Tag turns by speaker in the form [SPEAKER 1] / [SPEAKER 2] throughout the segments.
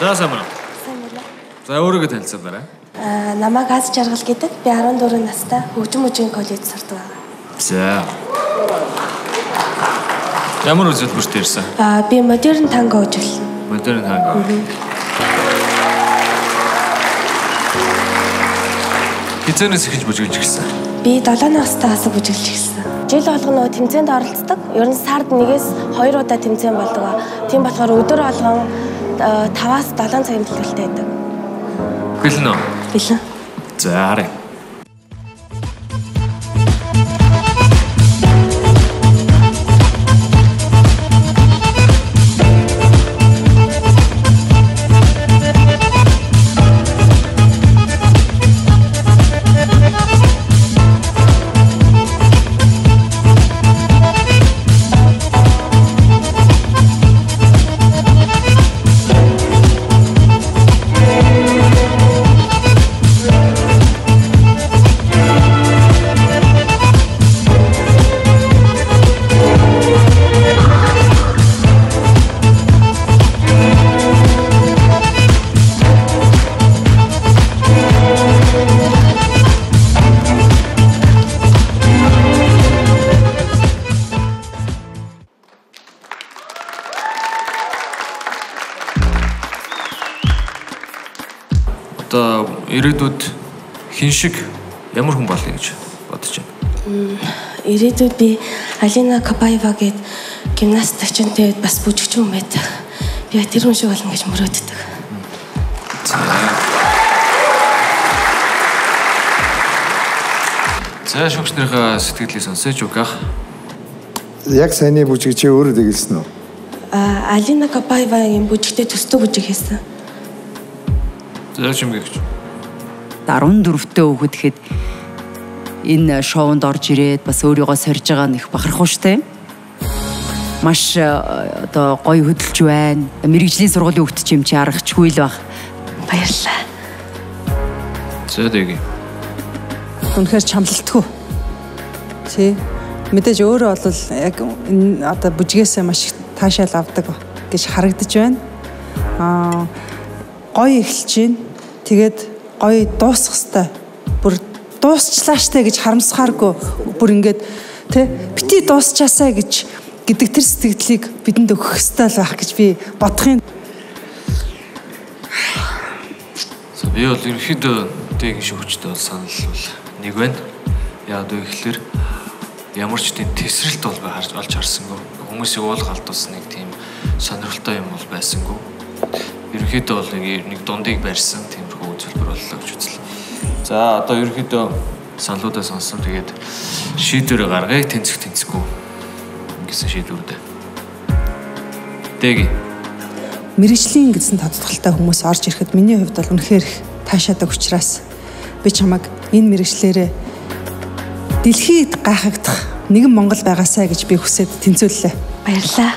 [SPEAKER 1] За сайн байна.
[SPEAKER 2] Сайн байна.
[SPEAKER 1] За өөрийгөө танилцуулаарай.
[SPEAKER 2] Намайг Аз Жаргал гэдэг. Би 14 настай хөгжим мужийн коллежид сурдаг байгаа.
[SPEAKER 1] За. Ямар үзүүлбэрт ирсэн?
[SPEAKER 2] Би модерн танго үзүүлсэн.
[SPEAKER 1] Модерн танго. Хизэнээс эхэлж бүжиглэж гисэн.
[SPEAKER 2] Би 7 настайгаас бүжиглэж гисэн. Жил болгоно тэмцээнд оролцдог. Ер нь сард 1-2 удаа тэмцээн болдог. Тийм болохоор өдөр болгон 5-7 цагийн төлөвлөлттэй байдаг.
[SPEAKER 1] Бэлэн үү?
[SPEAKER 2] Бэлэн.
[SPEAKER 1] За харъя. Ирээдүйд хин шиг ямар хүн болъё гэж бодож байна?
[SPEAKER 2] Ирээдүйд би Алина Кабаева гээд гимнаст очинтэй бас бүжигчин хүн байдаг. Би тэр хүн шиг болно гэж мөрөөддөг.
[SPEAKER 1] За шүүгчнэрийнхээ сэтгэлийг сонсож үгах.
[SPEAKER 3] Яг саяны бүжиг чи өөрөө дэгэлсэн үү?
[SPEAKER 2] Алина Кабаевагийн бүжигтэй төстэй бүжиг хийсэн.
[SPEAKER 1] За чимгээгч.
[SPEAKER 4] 14-т өгөхөд ихэд энэ шоунд орж ирээд бас өөрийгөө сорж байгаа нэх бахархуу штэ. Маш одоо гоё хөдөлж байна. Мэргэжлийн сургуулийн хөгтч юм чи аргачгүй л баг.
[SPEAKER 2] Баярлалаа.
[SPEAKER 1] Зэдэг.
[SPEAKER 5] Үнэхээр чамлалтгүй. Тий. Мэдээж өөрөө бол яг энэ одоо бүжгээсээ маш их таашаал авдаг гэж харагдаж байна. Гоё эхэлж байна. Тэгээд гоё дуусах хэвээр бүр дуусчлаа штэ гэж харамсахааргүй бүр ингээд тэ бити дуусчаасаа гэдэг тэр сэтгэлийг бидэнд өгөх хэвээр байх гэж би бодох юм.
[SPEAKER 1] Би бол ерөнхийдөө дэгийн шүүгчтэй бол санал бол нэг байна. Яг одоо ихлээр ямар ч тийм тесрэлт бол олж харсангүй. Хүмүүсийг уулах алдуулсан нэг тийм сонирхолтой юм бол байсангүй. Ерөнхийдөө бол нэг дундыг барьсан тиймэрхүү үзүүлбэр боллоо гэж үзлээ. За одоо ерөнхийдөө саналуудаа сонссон. Тэгээд шийдвэр гаргая. Тэнцэхгүй гэсэн шийдвэрдээ. Дэги.
[SPEAKER 5] Мэргэжлийн гэсэн тодтолтой хүмүүс орж ирэхэд миний хувьд бол үнэхээр их таашаадаг учраас би чамайг энэ мэргэжлээрээ дэлхийд гайхагдах нэгэн Монгол байгаасаа гэж би хүсээд тэнцвэллээ.
[SPEAKER 2] Баярлалаа.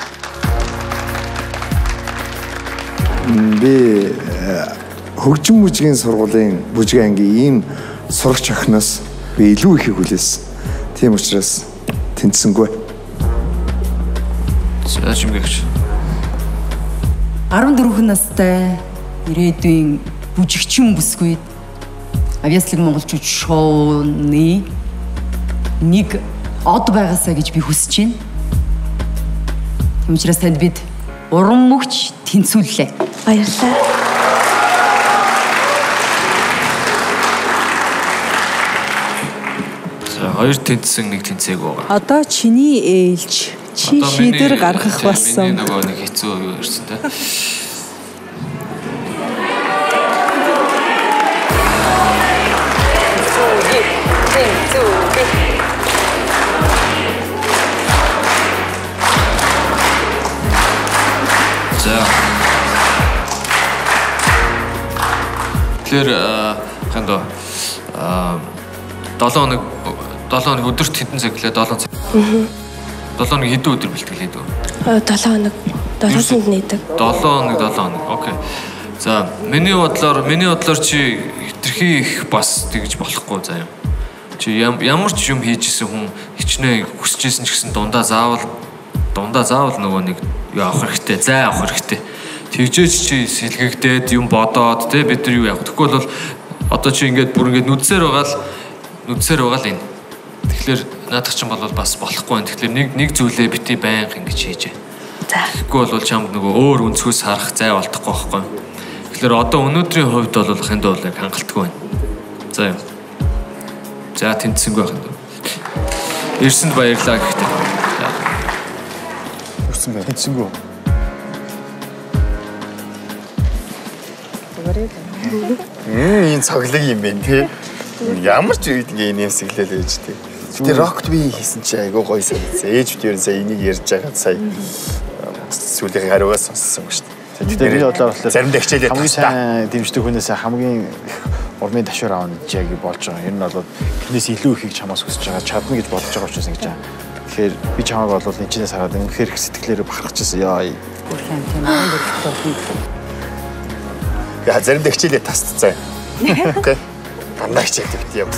[SPEAKER 3] Би хөгжим мужийн сургуулийн бүжгийн ангийн ийм сурагч охиноос би илүү ихийг хүлээсэн. Тийм учраас тэнцсэнгүй.
[SPEAKER 1] За чимгээгч.
[SPEAKER 4] 14 настай ирээдүйн бүжигчин бүсгүйд авьяаслаг монголчууд шоуны нэг од байгаасаа гэж би хүсэж байна. Тийм учраас танд бид уран мөгч тэнцвүүллээ.
[SPEAKER 2] Баярлалаа.
[SPEAKER 1] За хоёр тэнцсэн нэг тэнцээг байгаа.
[SPEAKER 5] Одоо чиний ээлж чи шийдвэр гаргах болсон.
[SPEAKER 1] Миний нөгөө нэг хэцүү юу ирсэн те. Тэр хандаа 7 хоног өдөрт хэдэн цаг лээ 7 цаг. 7 хоног хэдэн өдөр бэлтгэлээ дөө?
[SPEAKER 2] 7 хоног 7 нийдэг.
[SPEAKER 1] 7 хоног. Окей. За миний бодлоор чи хитрхи их бас тэгж болохгүй заа юм. Чи ямар ч юм хийжсэн хүн хичнээн хүсэжсэн ч гэсэн дундаа заавал нөгөө нэг юу авах хэрэгтэй, зай авах хэрэгтэй. тэгжээч чи сэлгэгдээд юм бодоод те бид нар юу яах вэ? Тэгэхгүй бол одоо чи ингээд бүр ингээд нүдсээр байгаа л энэ. Тэгэхээр наадах чинь бол бас болохгүй байна. Тэгэхээр нэг зүйлээ бити байнга ингэж хийжээ.
[SPEAKER 2] За.
[SPEAKER 1] Тэгэхгүй бол чамд нөгөө өөр өнцгөөс харах зай олдохгүй байхгүй. Тэгэхээр одоо өнөөдрийн хувьд бол хиндэ бол яг хангалтгүй байна. За юм. За тэнцсэнгүй байх юм. Ирсэнд баярлаа гэхдээ.
[SPEAKER 6] Ирсэн бай. Тэнцсэнгүй. Энэ цоглог юм байна тий. Ямар ч үед ингэ нэмсэглэл ээж тий. Тэгээ рокт би хийсэн чи айгуу гоё санагдсан. Ээж бид ер нь сая энийг ярьж байгаад сая сүүлийн хариугаас сонссон шүү дээ.
[SPEAKER 7] Тэгэхээр миний бодлоор болохоор
[SPEAKER 6] заримдаа хичээлээ
[SPEAKER 7] хамгийн сайн дэмждэг хүнээс хамгийн урмын ташуур аавна гэж болж байгаа. Ер нь бол тэрнээс илүү ихийг чамаас хүсэж байгаа, чадна гэж бодож байгаа учраас ингэж байгаа. Тэгэхээр би чамайг бол энэ чинээс хараад үнэхээр их сэтгэлээр бахархчихсан ёо.
[SPEAKER 4] Бүрхэн тийм аа.
[SPEAKER 6] Яа заримдаа хичээлээ тасцсан. Окей. Дандаа хичээлээ бит юм.